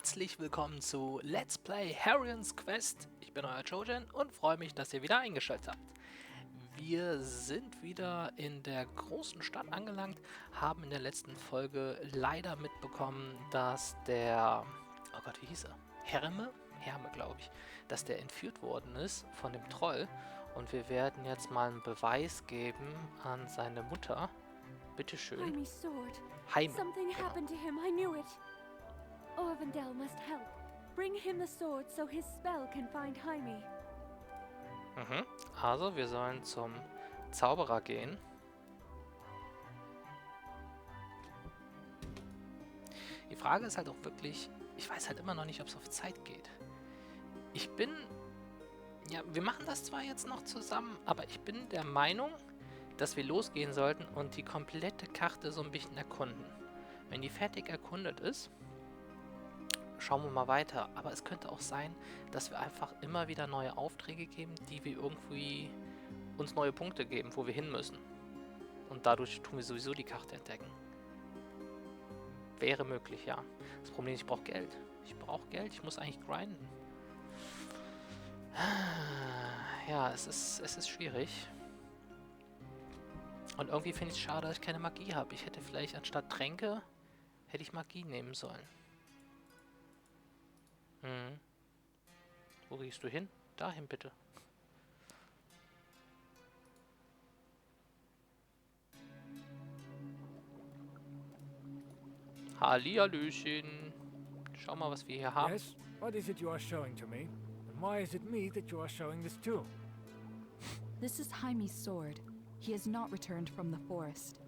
herzlich willkommen zu Let's Play Heroines Quest. Ich bin euer Trojan und freue mich, dass ihr wieder eingeschaltet habt. Wir sind wieder in der großen Stadt angelangt, haben in der letzten Folge leider mitbekommen, dass der, oh Gott, wie hieß er? Herme, glaube ich, dass der entführt worden ist von dem Troll. Und wir werden jetzt mal einen Beweis geben an seine Mutter. Bitteschön. Heime's sword. Heime. Something Genau. happened to him, I knew it. Orvendell must help. Bring him the sword so his spell can find Heime. Also, wir sollen zum Zauberer gehen. Die Frage ist halt auch wirklich, ich weiß halt immer noch nicht, ob es auf Zeit geht. Ja, wir machen das zwar jetzt noch zusammen, aber ich bin der Meinung, dass wir losgehen sollten und die komplette Karte so ein bisschen erkunden. Wenn die fertig erkundet ist, schauen wir mal weiter. Aber es könnte auch sein, dass wir einfach immer wieder neue Aufträge geben, die wir irgendwie uns neue Punkte geben, wo wir hin müssen. Und dadurch tun wir sowieso die Karte entdecken. Wäre möglich, ja. Das Problem ist, ich brauche Geld. Ich muss eigentlich grinden. Ja, es ist schwierig. Und irgendwie finde ich es schade, dass ich keine Magie habe. Ich hätte vielleicht anstatt Tränke, hätte ich Magie nehmen sollen. Wo gehst du hin? Dahin bitte. Hallihallöchen. Schau mal, was wir hier haben. Yes? What is it you are showing to me? And why is it me that you are showing this to? This is Heime's sword. He has not returned from the forest.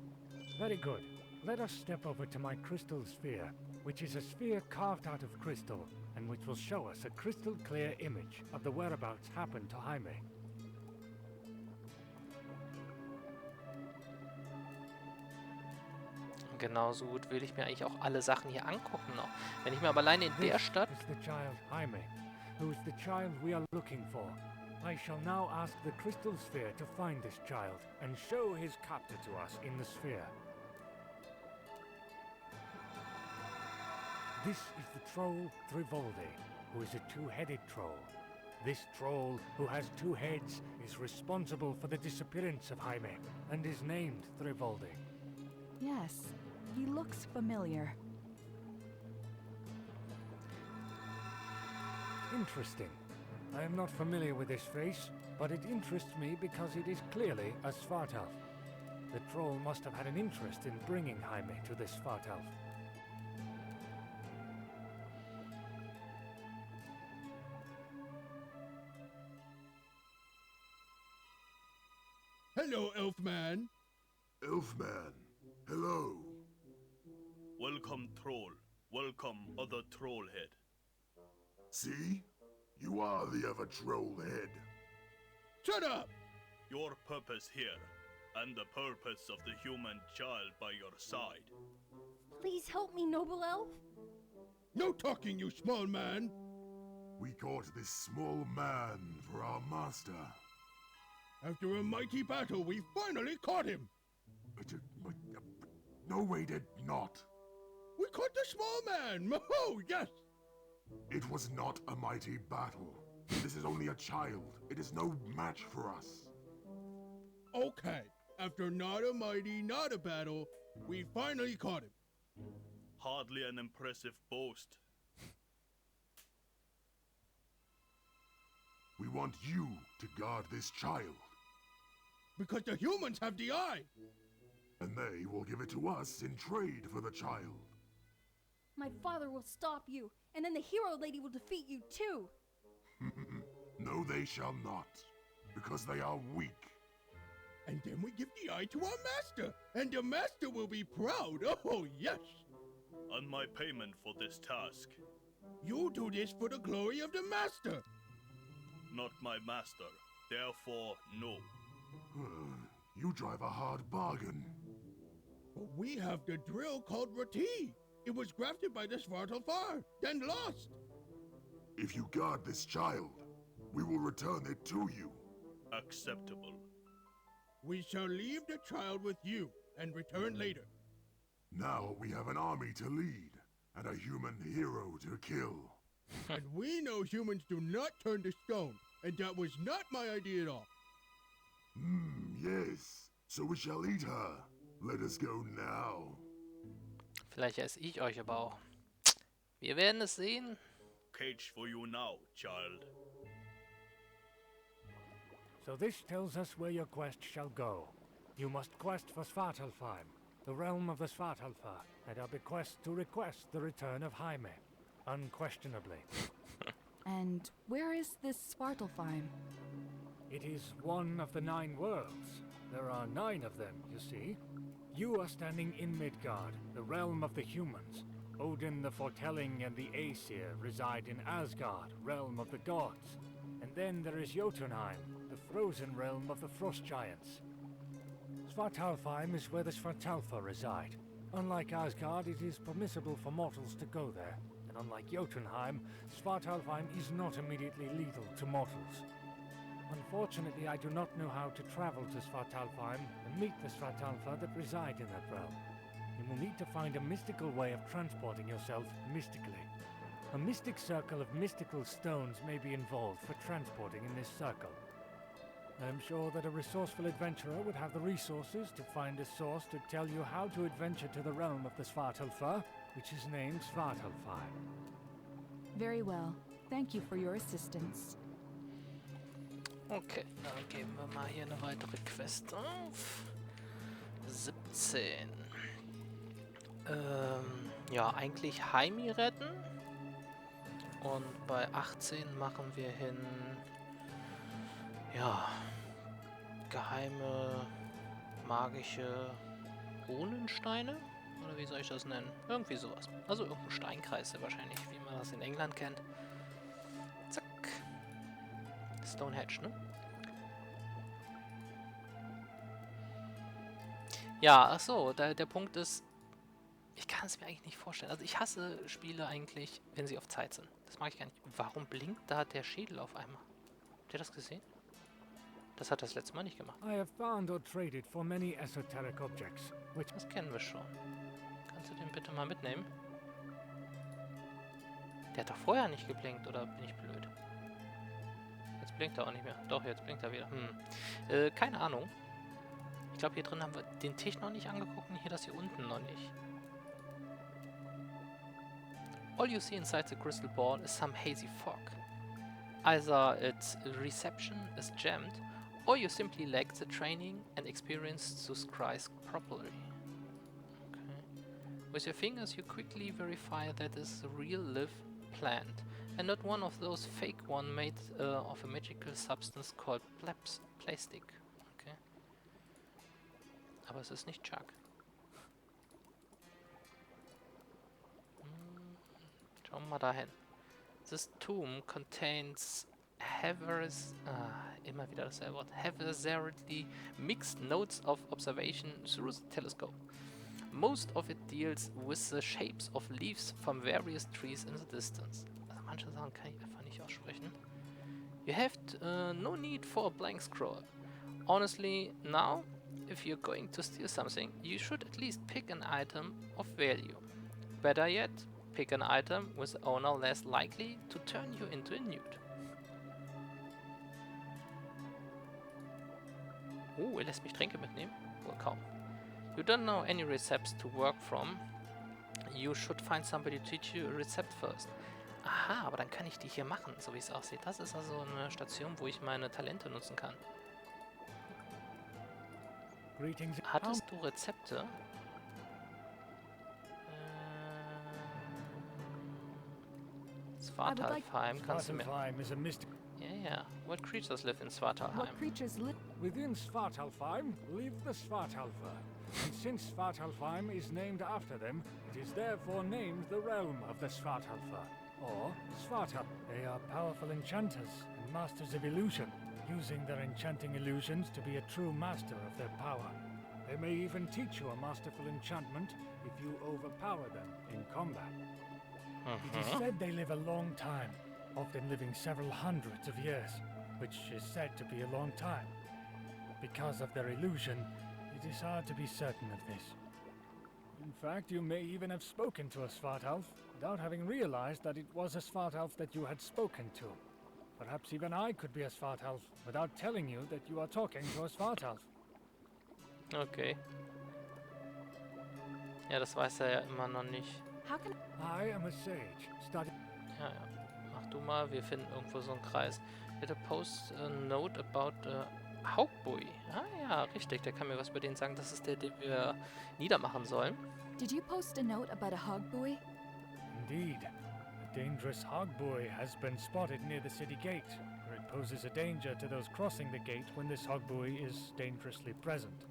Very good. Let us step over to my crystal sphere, which is a sphere carved out of crystal, and which will show us a crystal clear image of the whereabouts happened to Heime. Genauso gut will ich mir eigentlich auch alle Sachen hier angucken noch. Wenn ich mir aber alleine in der Stadt... This is the child Heime, who is the child we are looking for. I shall now ask the crystal sphere to find this child and show his captor to us in the sphere. This is the troll Thrivoldi, who is a two-headed troll. This troll, who has two heads, is responsible for the disappearance of Heime and is named Thrivoldi. Yes, he looks familiar. Interesting. I am not familiar with this face, but it interests me because it is clearly a Svartalf. The troll must have had an interest in bringing Heime to this Svartalf. Hello, Elfman. Elfman, hello. Welcome, troll. Welcome, other trollhead. See? You are the other troll head. Shut up! Your purpose here, and the purpose of the human child by your side. Please help me, noble elf. No talking, you small man. We caught this small man for our master. After a mighty battle, we finally caught him. No, we did not. We caught the small man. Oh, yes. It was not a mighty battle. This is only a child. It is no match for us. Okay. After not a mighty, not a battle, we finally caught him. Hardly an impressive boast. We want you to guard this child. Because the humans have the eye. And they will give it to us in trade for the child. My father will stop you, and then the hero lady will defeat you too. No, they shall not. Because they are weak. And then we give the eye to our master. And the master will be proud. Oh, yes. And my payment for this task. You do this for the glory of the master. Not my master. Therefore, no. You drive a hard bargain. But we have the drill called Rati. It was grafted by the Svartalfar, then lost. If you guard this child, we will return it to you. Acceptable. We shall leave the child with you and return later. Now we have an army to lead. and a human hero to kill. And we know humans do not turn to stone, and that was not my idea at all. Yes. So we shall eat her. Let us go now. Vielleicht esse ich euch aber auch. Wir werden es sehen. Cage for you now, child. So this tells us where your quest shall go. You must quest for Svartalfheim, the realm of the Svartalfa, and I bequest to request the return of Heime, unquestionably. And where is this Svartalfheim? It is one of the 9 worlds. There are 9 of them, you see. You are standing in Midgard, the realm of the humans. Odin the Foretelling and the Aesir reside in Asgard, realm of the gods. And then there is Jotunheim, the frozen realm of the frost giants. Svartalfheim is where the Svartalfa reside. Unlike Asgard, it is permissible for mortals to go there. And unlike Jotunheim, Svartalfheim is not immediately lethal to mortals. Unfortunately, I do not know how to travel to Svartalfheim and meet the Svartalfa that reside in that realm. You will need to find a mystical way of transporting yourself mystically. A mystic circle of mystical stones may be involved for transporting in this circle. I am sure that a resourceful adventurer would have the resources to find a source to tell you how to adventure to the realm of the Svartalfa, which is named Svartalfheim. Very well. Thank you for your assistance. Okay, dann geben wir mal hier eine weitere Quest auf. 17. Ja, eigentlich Heime retten. Und bei 18 machen wir hin... Ja... Geheime... Magische... Runensteine? Oder wie soll ich das nennen? Irgendwie sowas. Also irgendein Steinkreis wahrscheinlich, wie man das in England kennt. Zack. Stonehenge, ne? Ja, ach so, der Punkt ist, ich kann es mir eigentlich nicht vorstellen. Also ich hasse Spiele eigentlich, wenn sie auf Zeit sind. Das mag ich gar nicht. Warum blinkt da der Schädel auf einmal? Habt ihr das gesehen? Das hat das letzte Mal nicht gemacht. I have found or traded for many esoteric objects, which... Das kennen wir schon. Kannst du den bitte mal mitnehmen? Der hat doch vorher nicht geblinkt, oder bin ich blöd? Jetzt blinkt er auch nicht mehr. Doch, jetzt blinkt er wieder. Keine Ahnung. Ich glaube, hier drin haben wir den Tisch noch nicht angeguckt und hier das hier unten noch nicht. All you see inside the crystal ball is some hazy fog. Either its reception is jammed, or you simply lack the training and experience to scry properly. Okay. With your fingers you quickly verify that this is a real live plant, and not one of those fake one made of a magical substance called plastic. Okay. Aber es ist nicht Chuck. Schauen wir mal dahin. This tomb contains immer wieder dasselbe Wort. Haphazardly mixed notes of observation through the telescope. Most of it deals with the shapes of leaves from various trees in the distance. Also manche Sachen kann ich einfach nicht aussprechen. You have no need for a blank scroll. Honestly, now, if you're going to steal something, you should at least pick an item of value. Better yet, pick an item with the owner less likely to turn you into a nude. Oh, er lässt mich Tränke mitnehmen? Wohl kaum. You don't know any recepts to work from. You should find somebody to teach you a recept first. Aha, aber dann kann ich die hier machen, so wie es aussieht. Das ist also eine Station, wo ich meine Talente nutzen kann. Hattest du Rezepte? Svartalfheim kannst du mir... Yeah. What creatures live in Svartalfheim? What creatures live Within Svartalfheim live the Svartalfa. And since Svartalfheim is named after them, it is therefore named the realm of the Svartalfa, or Svartal. They are powerful enchanters and masters of illusion, using their enchanting illusions to be a true master of their power. They may even teach you a masterful enchantment if you overpower them in combat. It is said they live a long time, often living several hundreds of years, which is said to be a long time. Because of their illusion, it is hard to be certain of this. In fact, you may even have spoken to a Svartalf without having realized that it was a Svartalf that you had spoken to. Perhaps even I could be a Svartalf without telling you that you are talking to a Svartalf. Okay. Ja, das weiß er ja immer noch nicht. How can I am a sage, studying. Ja, ja. Mach du mal, wir finden irgendwo so einen Kreis. Bitte post a note about Hauptbui. Ah ja, richtig. Der kann mir was über den sagen. Das ist der, den wir niedermachen sollen. Did you post a note about a hog buoy? Indeed. A dangerous hog buoy has been spotted near the city gate, where it poses a danger to those crossing the gate when this hog buoy is dangerously present.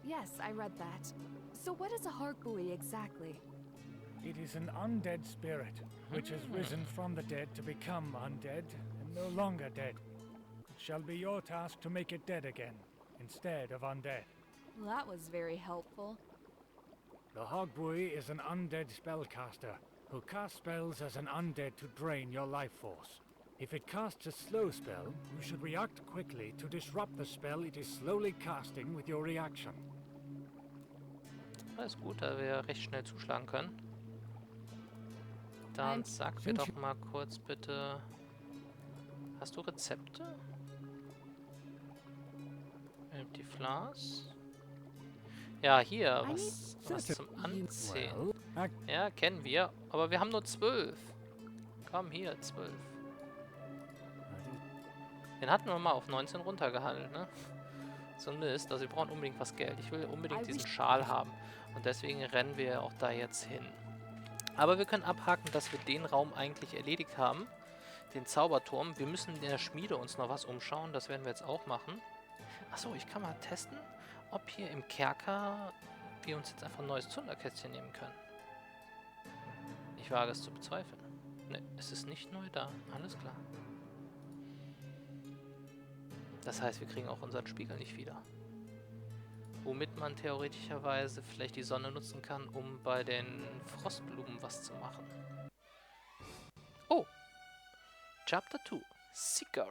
Yes, I read that. So what is a hog buoy exactly? It is an undead spirit, which has risen from the dead to become undead and no longer dead. It shall be your task to make it dead again, instead of undead. Well, that was very helpful. The Hogbui is an undead spellcaster, who casts spells as an undead to drain your life force. If it casts a slow spell, you should react quickly to disrupt the spell it is slowly casting with your reaction. Alles gut, da wir recht schnell zuschlagen können. Dann sag mir doch mal kurz bitte... Hast du Rezepte? Empty Flask. Ja, hier, was zum Anziehen. Ja, kennen wir, aber wir haben nur 12. Komm, hier, 12. Den hatten wir mal auf 19 runtergehandelt, ne? So ein Mist, also wir brauchen unbedingt was Geld. Ich will unbedingt diesen Schal haben. Und deswegen rennen wir auch da jetzt hin. Aber wir können abhaken, dass wir den Raum eigentlich erledigt haben. Den Zauberturm. Wir müssen in der Schmiede uns noch was umschauen. Das werden wir jetzt auch machen. Achso, ich kann mal testen, ob hier im Kerker wir uns jetzt einfach ein neues Zunderkästchen nehmen können. Ich wage es zu bezweifeln. Ne, es ist nicht neu da. Alles klar. Das heißt, wir kriegen auch unseren Spiegel nicht wieder. Womit man theoretischerweise vielleicht die Sonne nutzen kann, um bei den Frostblumen was zu machen. Oh! Chapter 2. Seeker.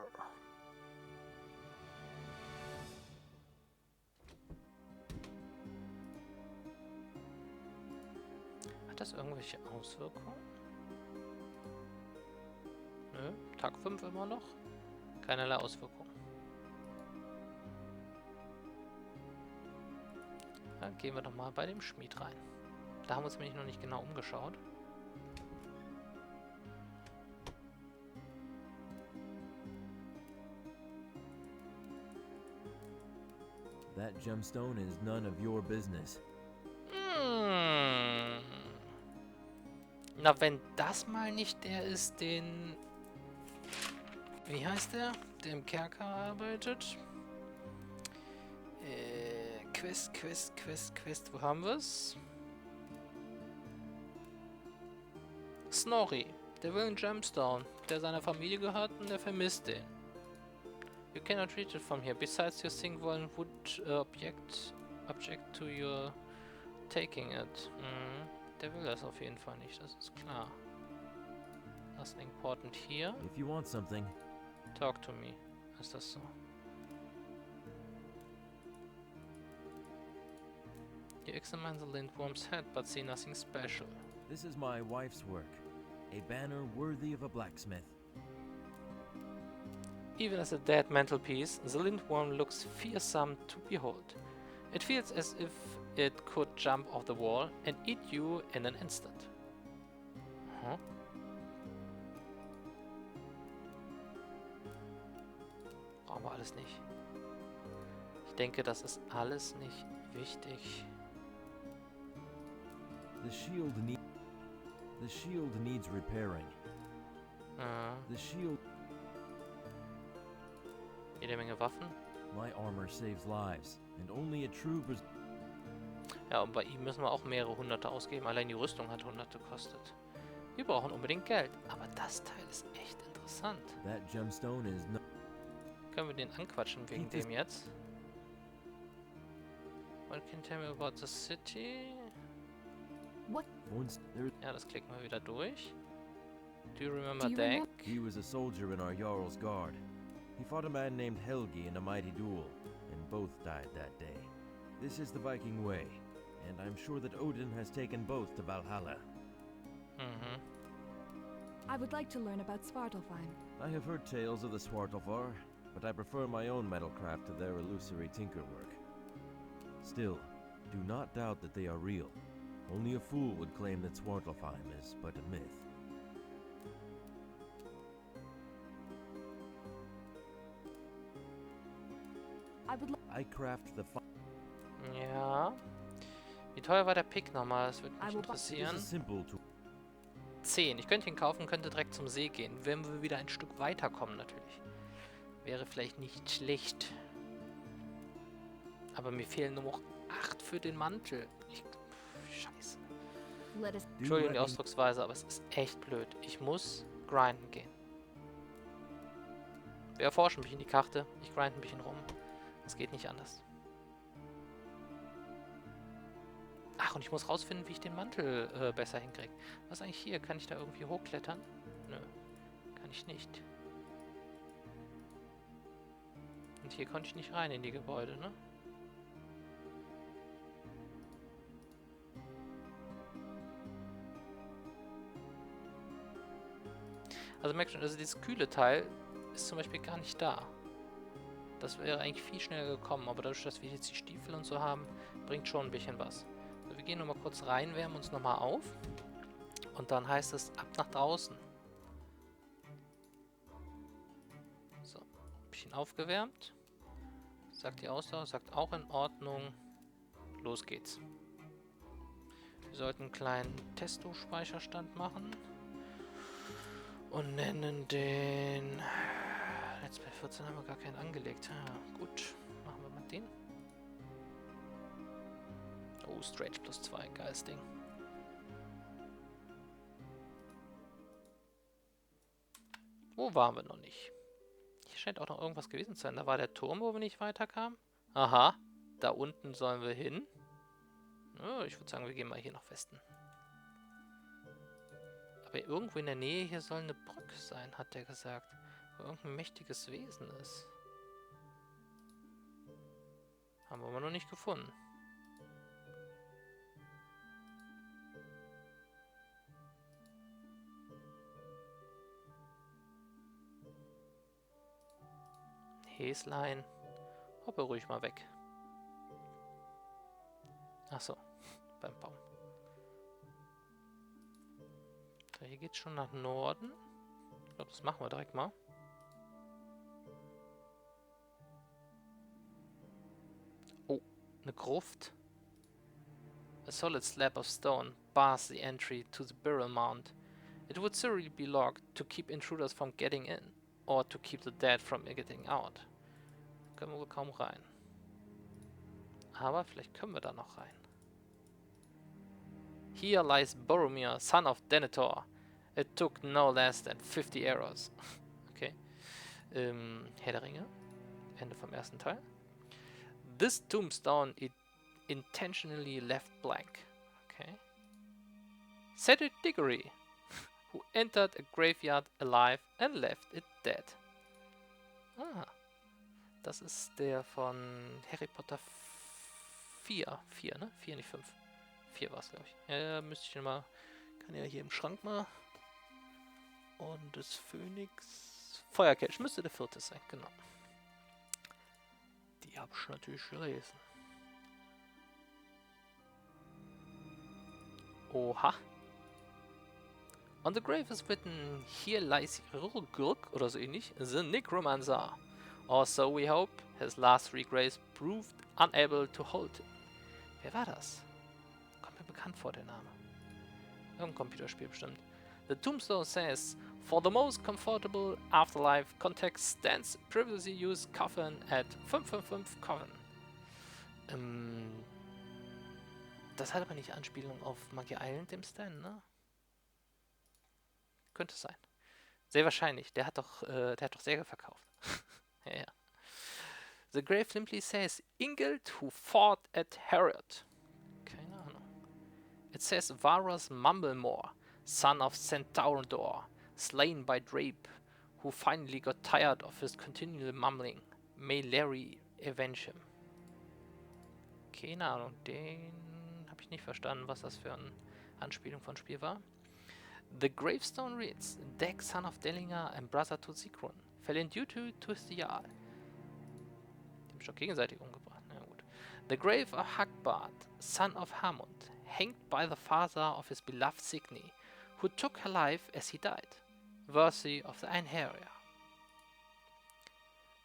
Hat das irgendwelche Auswirkungen? Nö. Tag 5 immer noch. Keinerlei Auswirkungen. Dann gehen wir doch mal bei dem Schmied rein. Da haben wir uns nämlich noch nicht genau umgeschaut. That gemstone is none of your business. Na, wenn das mal nicht der ist, den... Wie heißt der? Der im Kerker arbeitet? Quest. Wo haben wir's? Snorri. Der will einen Gemstone, der seiner Familie gehört und der vermisst den. You cannot reach it from here. Besides, your Singwollen would object to your taking it. Der will das auf jeden Fall nicht, das ist klar. Nothing important here. If you want something, talk to me. Ist das so? You examine the lindworm's head, but see nothing special. This is my wife's work. A banner worthy of a blacksmith. Even as a dead mantelpiece, the lindworm looks fearsome to behold. It feels as if it could jump off the wall and eat you in an instant. Huh? Brauchen wir alles nicht. Ich denke, das ist alles nicht wichtig. The shield needs repairing. The shield. Jede Menge Waffen. My armor saves lives, and only a true. Ja, und bei ihm müssen wir auch mehrere Hunderte ausgeben. Allein die Rüstung hat Hunderte gekostet. Wir brauchen unbedingt Geld. Aber das Teil ist echt interessant. That gemstone is no. Können wir den anquatschen wegen dem jetzt? What can you tell me about the city? What? Ja, das klicken wir wieder durch. Do you remember Dank? He was a soldier in our Jarl's guard. He fought a man named Helgi in a mighty duel, and both died that day. This is the Viking way. and I'm sure that Odin has taken both to Valhalla. I would like to learn about Svartalfheim. I have heard tales of the Svartalfar, but I prefer my own metalcraft to their illusory tinker work. Still, do not doubt that they are real. Only a fool would claim that Svartalfheim is but a myth. I craft the Ja. Wie teuer war der Pick nochmal? Das würde mich interessieren. This is simple to 10. Ich könnte ihn kaufen, könnte direkt zum See gehen. Wenn wir wieder ein Stück weiterkommen natürlich. Wäre vielleicht nicht schlecht. Aber mir fehlen nur noch 8 für den Mantel. Scheiße. Entschuldigung die Ausdrucksweise, aber es ist echt blöd. Ich muss grinden gehen. Wir erforschen ein bisschen die Karte. Ich grinde ein bisschen rum. Es geht nicht anders. Ach, und ich muss rausfinden, wie ich den Mantel besser hinkriege. Was ist eigentlich hier? Kann ich da irgendwie hochklettern? Nö, kann ich nicht. Und hier konnte ich nicht rein in die Gebäude, ne? Also merkt schon, also dieses kühle Teil ist zum Beispiel gar nicht da. Das wäre eigentlich viel schneller gekommen, aber dadurch, dass wir jetzt die Stiefel und so haben, bringt schon ein bisschen was. So, wir gehen nochmal kurz rein, wärmen uns nochmal auf. Und dann heißt es, ab nach draußen. So, ein bisschen aufgewärmt. Sagt die Ausdauer, sagt auch in Ordnung. Los geht's. Wir sollten einen kleinen Testo-Speicherstand machen. Und nennen den... Jetzt bei 14 haben wir gar keinen angelegt. Ja, gut, machen wir mal den. Oh, Stretch plus 2, geiles Ding. Wo waren wir noch nicht? Hier scheint auch noch irgendwas gewesen zu sein. Da war der Turm, wo wir nicht weiterkamen. Aha, da unten sollen wir hin. Oh, ich würde sagen, wir gehen mal hier nach Westen. Aber irgendwo in der Nähe hier soll eine Brücke sein, hat der gesagt. Wo irgendein mächtiges Wesen ist. Haben wir aber noch nicht gefunden. Häslein. Hoppe ruhig mal weg. Achso, beim Baum. So, hier geht's schon nach Norden. Ich glaube, das machen wir direkt mal. Oh, eine Gruft. A solid slab of stone bars the entry to the burial mound. It would certainly be locked to keep intruders from getting in, or to keep the dead from getting out. Können wir wohl kaum rein. Aber vielleicht können wir da noch rein. Here lies Boromir, son of Denethor. It took no less than 50 arrows. Okay. Herr der Ringe. Ende vom ersten Teil. This tombstone it intentionally left blank. Okay. Cedric Diggory, who entered a graveyard alive and left it dead. Ah. Das ist der von Harry Potter 4. 4, ne? 4, nicht 5. 4 war es, glaube ich. Ja, müsste ich mal... Kann ja hier im Schrank mal... Und des Phönix... Feuerkelch müsste der 4. sein, genau. Die habe ich natürlich gelesen. Oha. On the grave is written, here lies Rurgurk, oder so ähnlich, the Necromancer. Or so we hope, his last 3 graves proved unable to hold him. Wer war das? Kommt mir bekannt vor, der Name. Irgendein Computerspiel bestimmt. The tombstone says, for the most comfortable afterlife context stands previously used coffin at 555 Coffin. Das hat aber nicht Anspielung auf Monkey Island, dem Stan, ne? Könnte sein. Sehr wahrscheinlich. Der hat doch Säge verkauft. Ja, ja. The grave simply says, Ingeld who fought at Harriet. Keine Ahnung. It says Varus Mumblemore, son of Centaurdor, slain by Drape, who finally got tired of his continual mumbling. May Larry avenge him. Keine Ahnung, den habe nicht verstanden, was das für eine Anspielung von Spiel war. The gravestone reads, Deck, son of Dellinger and brother to Sigrun, fell in duty to the Jarl. Die haben sich doch gegenseitig umgebracht. Na gut. The grave of Hagbard, son of Hamund, hanged by the father of his beloved Signy, who took her life as he died, worthy of the Einherjar.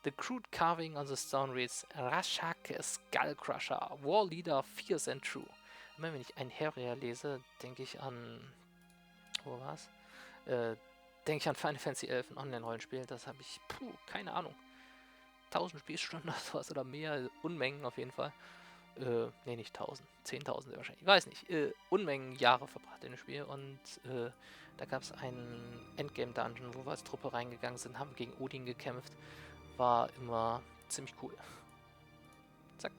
The crude carving on the stone reads, Rashak Skullcrusher, war leader fierce and true. Immer wenn ich Einherjar lese, denke ich an... Wo war's? Denke ich an Final Fantasy 11, ein Online-Rollenspiel. Das habe ich, keine Ahnung. 1000 Spielstunden oder sowas oder mehr. Unmengen auf jeden Fall. Ne, nicht 1000. 10.000 wahrscheinlich. Ich weiß nicht. Unmengen Jahre verbracht in dem Spiel. Und da gab es einen Endgame-Dungeon, wo wir als Truppe reingegangen sind, haben gegen Odin gekämpft. War immer ziemlich cool. Zack.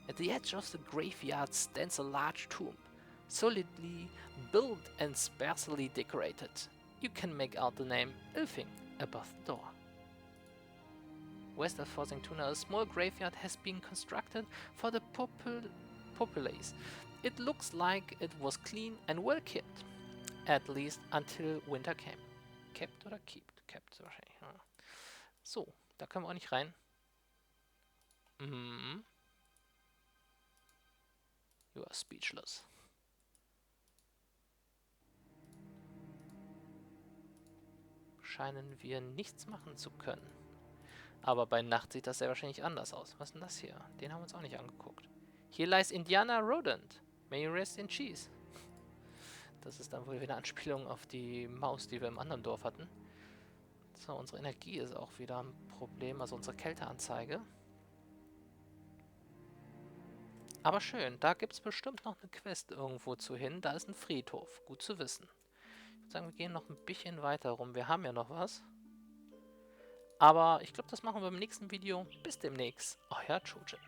At the edge of the graveyard stands a large tomb, solidly built and sparsely decorated. You can make out the name Ilfing above the door. West of Forsingtuna, a small graveyard has been constructed for the populace. It looks like it was clean and well kept, at least until winter came. Kept oder kept? Kept wahrscheinlich. Ja. So, da können wir auch nicht rein. You are speechless. Scheinen wir nichts machen zu können. Aber bei Nacht sieht das sehr wahrscheinlich anders aus. Was ist denn das hier? Den haben wir uns auch nicht angeguckt. Here lies Indiana Rodent. May you rest in cheese. Das ist dann wohl wieder eine Anspielung auf die Maus, die wir im anderen Dorf hatten. So, unsere Energie ist auch wieder ein Problem, also unsere Kälteanzeige. Aber schön, da gibt es bestimmt noch eine Quest irgendwo zu hin. Da ist ein Friedhof, gut zu wissen. Ich würde sagen, wir gehen noch ein bisschen weiter rum. Wir haben ja noch was. Aber ich glaube, das machen wir im nächsten Video. Bis demnächst. Euer Jojen.